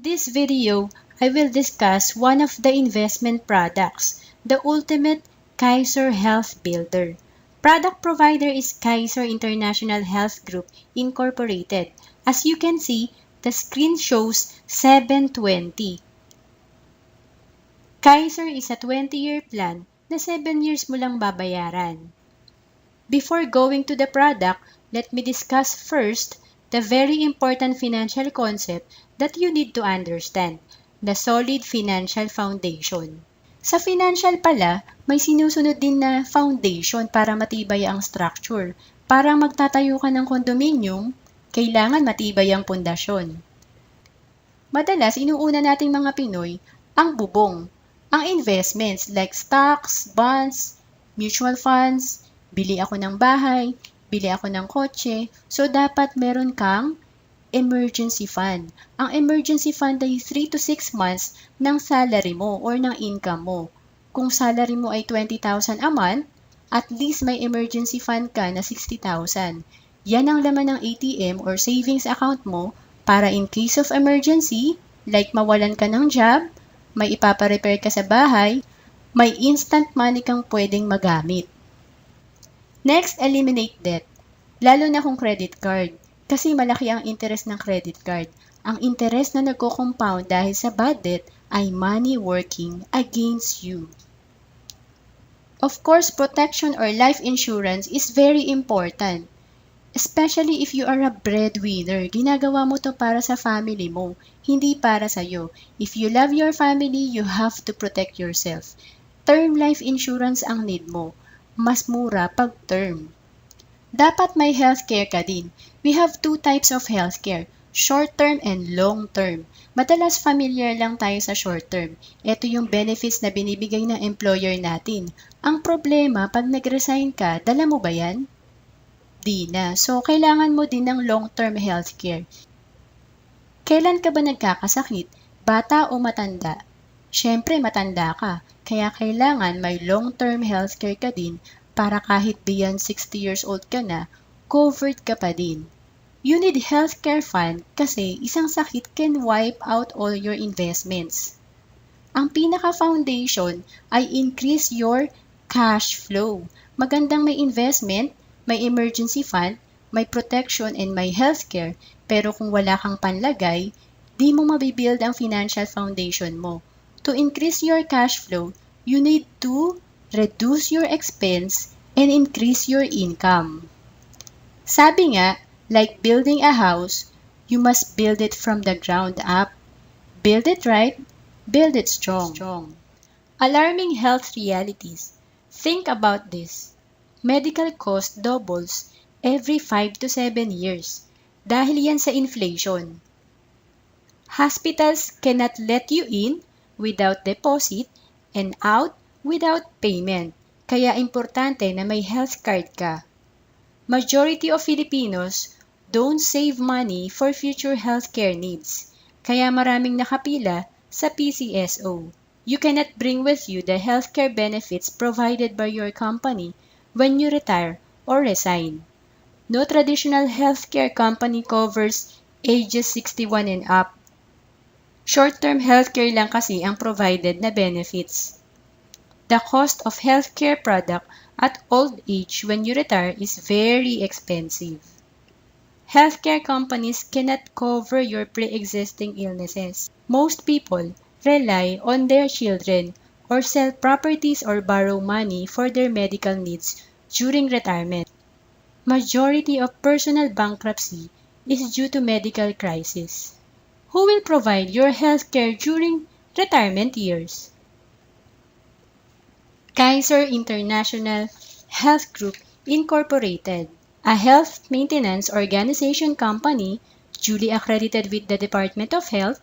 In this video, I will discuss one of the investment products, the ultimate Kaiser Health Builder. Product provider is Kaiser International Health Group Incorporated. As you can see, the screen shows 720. Kaiser is a 20-year plan na 7 years mo lang babayaran. Before going to the product, let me discuss first the very important financial concept that you need to understand, the solid financial foundation. Sa financial pala, may sinusunod din na foundation para matibay ang structure. Parang magtatayo ka ng condominium, kailangan matibay ang pundasyon. Madalas, inuuna nating mga Pinoy ang bubong, ang investments like stocks, bonds, mutual funds, bili ako ng bahay, bili ako ng kotse, so dapat meron kang emergency fund. Ang emergency fund ay 3 to 6 months ng salary mo or ng income mo. Kung salary mo ay 20,000 a month, at least may emergency fund ka na 60,000. Yan ang laman ng ATM or savings account mo para in case of emergency, like mawalan ka ng job, may ipaparepair ka sa bahay, may instant money kang pwedeng magamit. Next, eliminate debt. Lalo na kung credit card. Kasi malaki ang interest ng credit card. Ang interest na nagko-compound dahil sa bad debt ay money working against you. Of course, protection or life insurance is very important. Especially if you are a breadwinner. Ginagawa mo to para sa family mo, hindi para sa'yo. If you love your family, you have to protect yourself. Term life insurance ang need mo. Mas mura pag term. Dapat may healthcare ka din. We have two types of healthcare, short-term and long-term. Madalas familiar lang tayo sa short-term. Ito yung benefits na binibigay ng employer natin. Ang problema, pag nag-resign ka, dala mo ba yan? Di na. So, kailangan mo din ng long-term healthcare. Kailan ka ba nagkakasakit? Bata o matanda? Siyempre, matanda ka. Kaya kailangan may long-term healthcare ka din para kahit beyond 60 years old ka na, covered ka pa din. You need healthcare fund kasi isang sakit can wipe out all your investments. Ang pinaka-foundation ay increase your cash flow. Magandang may investment, may emergency fund, may protection and may healthcare, pero kung wala kang panlagay, di mo mabibuild ang financial foundation mo. To increase your cash flow, you need to reduce your expense and increase your income. Sabi nga, like building a house, you must build it from the ground up. Build it right, build it strong. Alarming health realities. Think about this. Medical cost doubles every 5 to 7 years. Dahil yan sa inflation. Hospitals cannot let you in without deposit and out without payment. Kaya importante na may health card ka. Majority of Filipinos don't save money for future healthcare needs. Kaya maraming nakapila sa PCSO. You cannot bring with you the healthcare benefits provided by your company when you retire or resign. No traditional healthcare company covers ages 61 and up. Short-term healthcare lang kasi ang provided na benefits. The cost of healthcare product at old age when you retire is very expensive. Healthcare companies cannot cover your pre-existing illnesses. Most people rely on their children or sell properties or borrow money for their medical needs during retirement. Majority of personal bankruptcy is due to medical crisis. Who will provide your healthcare during retirement years? Kaiser International Health Group Incorporated, a health maintenance organization company duly accredited with the Department of Health,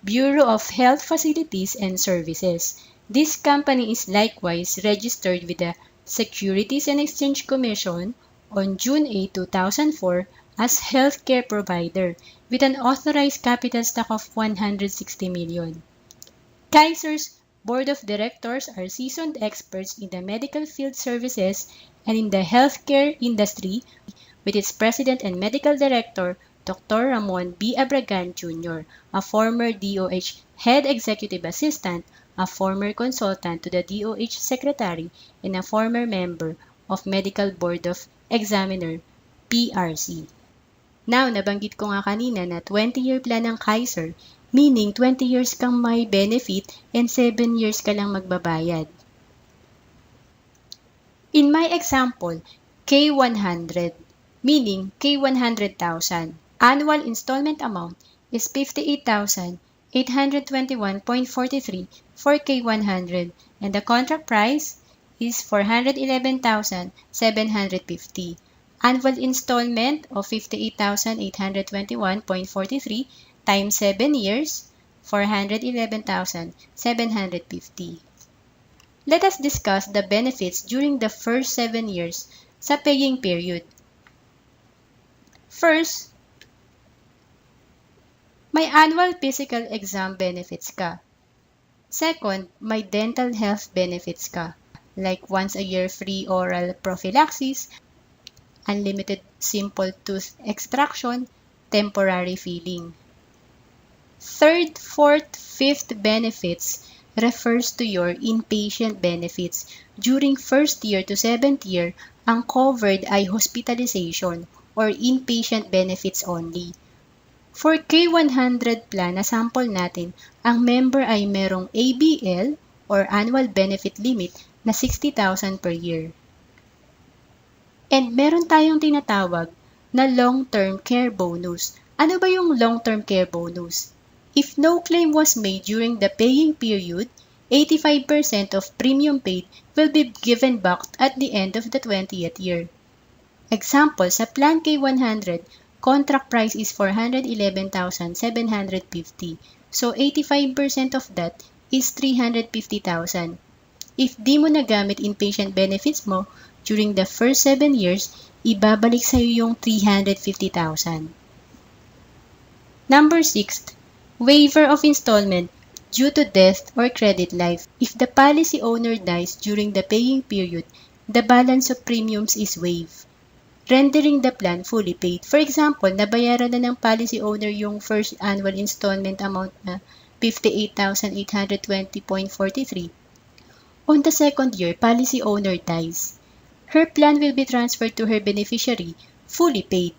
Bureau of Health Facilities and Services. This company is likewise registered with the Securities and Exchange Commission on June 8, 2004 as healthcare provider with an authorized capital stock of 160 million. Kaiser's Board of Directors are seasoned experts in the medical field services and in the healthcare industry, with its president and medical director Dr. Ramon B. Abragan Jr., a former DOH Head Executive Assistant, a former consultant to the DOH Secretary, and a former member of Medical Board of Examiner, PRC. Now, nabanggit ko nga kanina na 20-year plan ng Kaiser, meaning 20 years kang may benefit and 7 years ka lang magbabayad. In my example, K100, meaning K100,000. Annual installment amount is 58,821.43 for K100 and the contract price is 411,750. Annual installment of 58,821.43 times 7 years, 411,750. Let us discuss the benefits during the first 7 years sa paying period. First, may annual physical exam benefits ka. Second, may dental health benefits ka, like once a year free oral prophylaxis, unlimited simple tooth extraction, temporary filling. Third, fourth, fifth benefits refers to your inpatient benefits. During first year to 7th year, ang covered ay hospitalization or inpatient benefits only. For K100 plan na sample natin, ang member ay merong ABL or annual benefit limit na 60,000 per year. And meron tayong tinatawag na long-term care bonus. Ano ba yung long-term care bonus? If no claim was made during the paying period, 85% of premium paid will be given back at the end of the 20th year. Example, sa Plan K100, contract price is 411,750. So, 85% of that is 350,000. If di mo nagamit inpatient benefits mo during the first 7 years, ibabalik sa'yo yung 350,000. Number 6, waiver of installment due to death or credit life. If the policy owner dies during the paying period, the balance of premiums is waived, rendering the plan fully paid. For example, nabayaran na ng policy owner yung first annual installment amount na 58,820.43. On the second year, policy owner dies. Her plan will be transferred to her beneficiary, fully paid.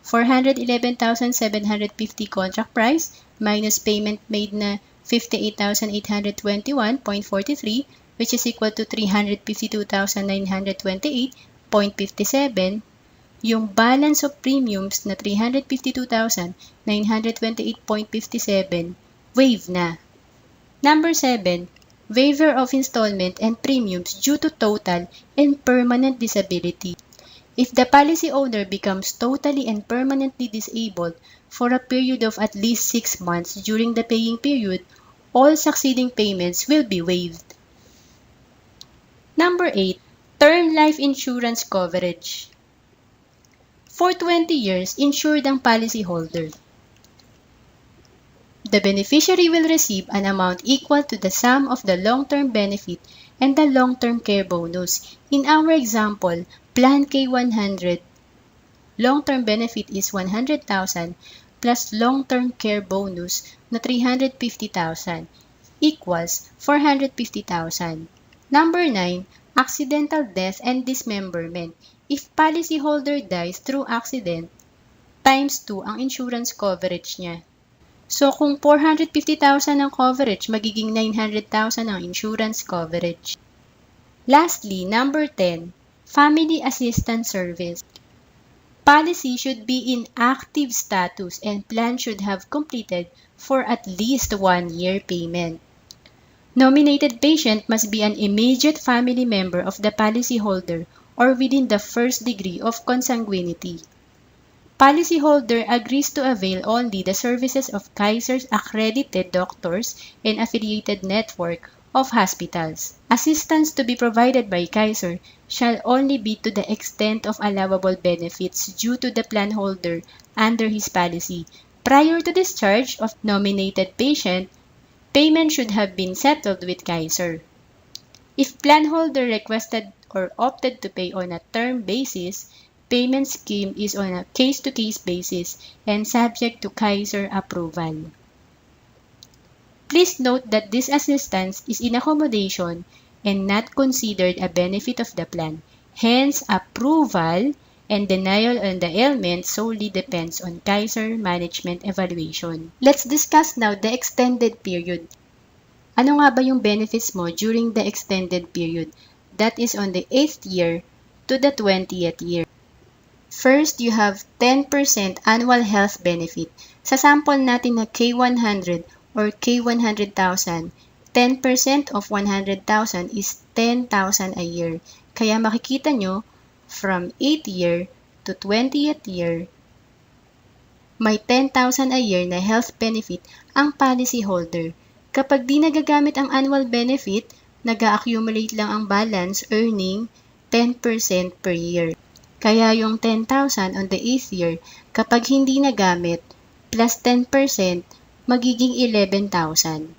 411,750 contract price minus payment made na 58,821.43, which is equal to 352,928.57. Yung balance of premiums na 352,928.57 waive na. Number 7, waiver of installment and premiums due to total and permanent disability. If the policy owner becomes totally and permanently disabled for a period of at least 6 months during the paying period, all succeeding payments will be waived. Number 8, term life insurance coverage. For 20 years, insured ang policyholder. The beneficiary will receive an amount equal to the sum of the long-term benefit and the long-term care bonus. In our example, Plan K100, long-term benefit is 100,000 plus long-term care bonus na 350,000 equals 450,000. Number 9, accidental death and dismemberment. If policyholder dies through accident, times 2 ang insurance coverage niya. So, kung 450,000 ang coverage, magiging 900,000 ang insurance coverage. Lastly, number 10, family assistance service. Policy should be in active status and plan should have completed for at least 1 year payment. Nominated patient must be an immediate family member of the policyholder or within the first degree of consanguinity. Policyholder agrees to avail only the services of Kaiser's accredited doctors and affiliated network of hospitals. Assistance to be provided by Kaiser shall only be to the extent of allowable benefits due to the plan holder under his policy. Prior to discharge of nominated patient, payment should have been settled with Kaiser. If plan holder requested or opted to pay on a term basis, Payment scheme is on a case-to-case basis and subject to Kaiser approval. Please note that this assistance is in accommodation and not considered a benefit of the plan. Hence, approval and denial on the ailment solely depends on Kaiser management evaluation. Let's discuss now the extended period. Ano nga ba yung benefits mo during the extended period? That is on the 8th year to the 20th year. First, you have 10% annual health benefit. Sa sample natin na K100 or K100,000, 10% of 100,000 is 10,000 a year. Kaya makikita nyo, from 8th year to 20th year, may 10,000 a year na health benefit ang policy holder. Kapag di nagagamit ang annual benefit, nag-accumulate lang ang balance earning 10% per year. Kaya yung 10,000 on the 8th year, kapag hindi nagamit, plus 10%, magiging 11,000.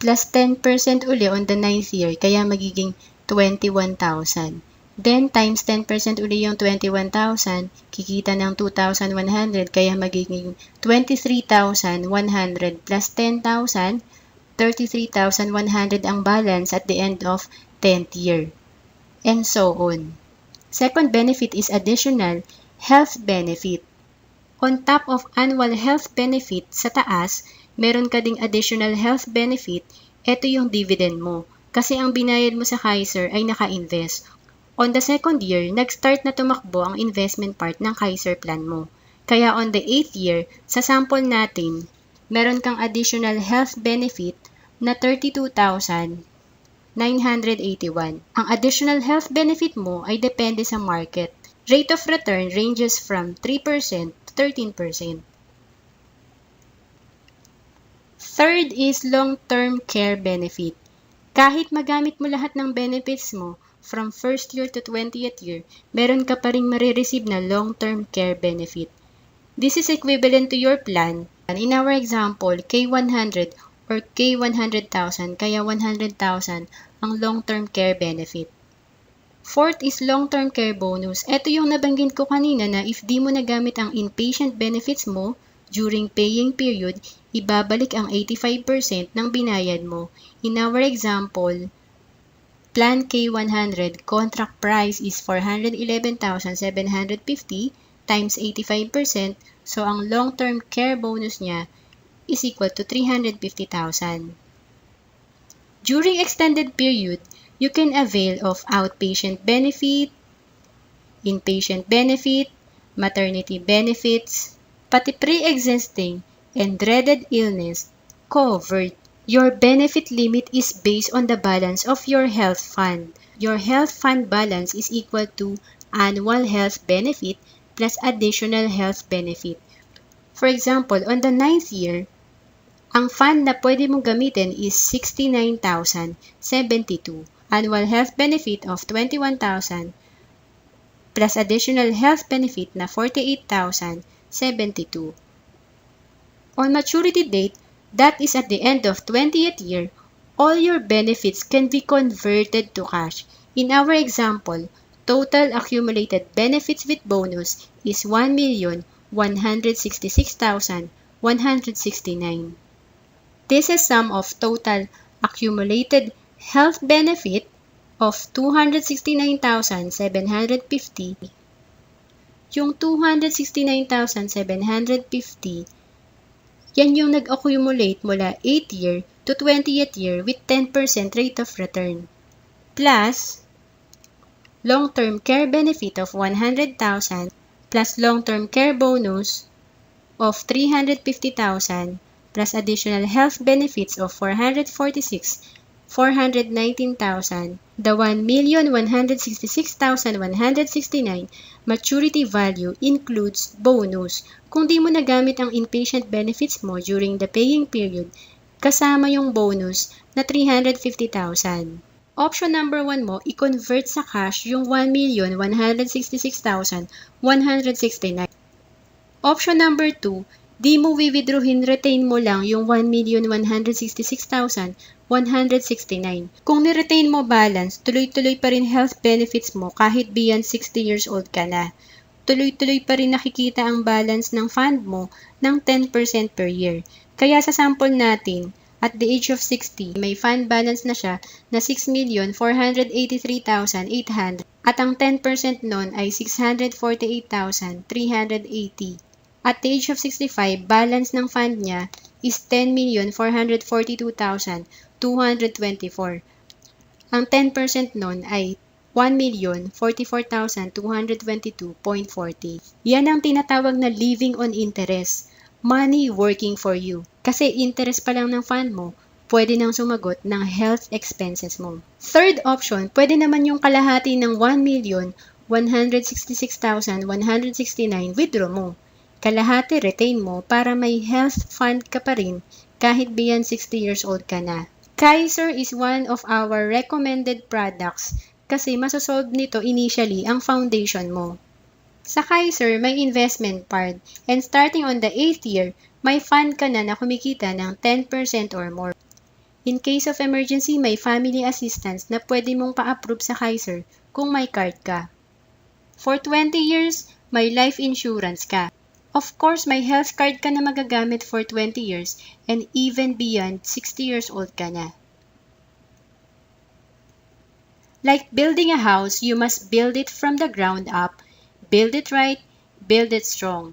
Plus 10% uli on the 9th year, kaya magiging 21,000. Then, times 10% uli yung 21,000, kikita ng 2,100, kaya magiging 23,100 plus 10,000, 33,100 ang balance at the end of 10th year. And so on. Second benefit is additional health benefit. On top of annual health benefit sa taas, meron ka ding additional health benefit, ito yung dividend mo. Kasi ang binayad mo sa Kaiser ay naka-invest. On the second year, nag-start na tumakbo ang investment part ng Kaiser plan mo. Kaya on the 8th year, sa sample natin, meron kang additional health benefit na 32,981. Ang additional health benefit mo ay depende sa market. Rate of return ranges from 3% to 13%. Third is long-term care benefit. Kahit magamit mo lahat ng benefits mo from 1st year to 20th year, meron ka pa ring marireceive na long-term care benefit. This is equivalent to your plan. In our example, K100 or K100,000, kaya 100,000 ang long-term care benefit. Fourth is long-term care bonus. Ito yung nabanggit ko kanina na if di mo nagamit ang inpatient benefits mo during paying period, ibabalik ang 85% ng binayad mo. In our example, Plan K100, contract price is 411,750 times 85%, so ang long-term care bonus niya is equal to 350,000. During extended period, you can avail of outpatient benefit, inpatient benefit, maternity benefits, pati pre-existing and dreaded illness covered. Your benefit limit is based on the balance of your health fund. Your health fund balance is equal to annual health benefit plus additional health benefit. For example, on the 9th year, ang fund na pwede mong gamitin is 69,072. Annual health benefit of 21,000 plus additional health benefit na 48,072. On maturity date, that is at the end of 20th year, all your benefits can be converted to cash. In our example, total accumulated benefits with bonus is 1,166,169. This is sum of total accumulated health benefit of 269,750. Yung 269,750, yan yung nag-accumulate mula 8th year to 20th year with 10% rate of return. Plus, long-term care benefit of 100,000 plus long-term care bonus of 350,000 plus additional health benefits of 419,000, the 1,166,169 maturity value includes bonus. Kung di mo nagamit ang inpatient benefits mo during the paying period, kasama yung bonus na 350,000. Option number 1 mo, i-convert sa cash yung 1,166,169. Option number 2, di mo withdrawin, retain mo lang yung 1,166,169. Kung ni-retain mo balance, tuloy-tuloy pa rin health benefits mo kahit beyond 60 years old ka na. tuloy-tuloy pa rin nakikita ang balance ng fund mo ng 10% per year. Kaya sa sample natin, at the age of 60, may fund balance na siya na 6,483,800 at ang 10% nun ay 648,380. At the age of 65, balance ng fund niya is 10,442,224. Ang 10% nun ay 1,044,222.40. Yan ang tinatawag na living on interest. Money working for you. Kasi interest pa lang ng fund mo, pwede nang sumagot ng health expenses mo. Third option, pwede naman yung kalahati ng 1,166,169 withdraw mo. Kalahati retain mo para may health fund ka pa rin kahit beyond 60 years old ka na. Kaiser is one of our recommended products kasi masosolve nito initially ang foundation mo. Sa Kaiser, may investment part and starting on the 8th year, may fund ka na kumikita ng 10% or more. In case of emergency, may family assistance na pwede mong pa-approve sa Kaiser kung may card ka. For 20 years, may life insurance ka. Of course, may health card ka na magagamit for 20 years and even beyond 60 years old ka na. Like building a house, you must build it from the ground up, build it right, build it strong.